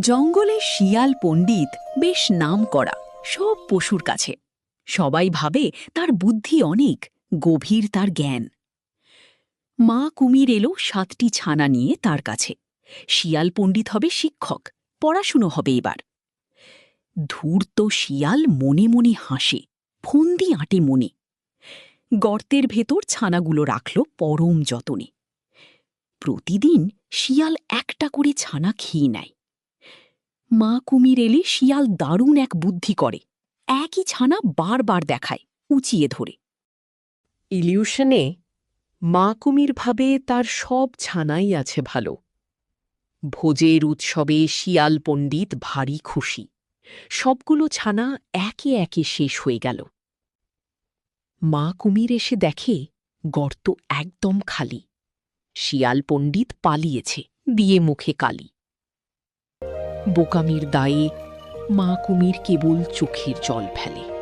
জঙ্গলে শিয়াল পণ্ডিত বেশ নাম করা সব পশুর কাছে। সবাই ভাবে তার বুদ্ধি অনেক, গভীর তার জ্ঞান। মা কুমির এলো 7টি ছানা নিয়ে তার কাছে। শিয়াল পণ্ডিত হবে শিক্ষক, পড়াশুনো হবে এবার। ধূর্ত শিয়াল মনে মনে হাসে, ফন্দি আঁটে মনে। গর্তের ভেতর ছানাগুলো রাখল পরম যতনে। প্রতিদিন শিয়াল একটা করে ছানা খেয়ে নেয়। মা কুমির এলে শিয়াল দারুণ এক বুদ্ধি করে, একই ছানা বারবার দেখায় উঁচিয়ে ধরে। ইলিউশনে মা কুমির ভাবে তার সব ছানাই আছে ভালো। ভোজের উৎসবে শিয়াল পণ্ডিত ভারী খুশি। সবগুলো ছানা একে একে শেষ হয়ে গেল। মা কুমির এসে দেখে গর্ত একদম খালি। শিয়াল পণ্ডিত পালিয়েছে, দিয়ে মুখে কালি। বোকামির দায়ে মা কুমির কেবল চোখের জল ফেলে।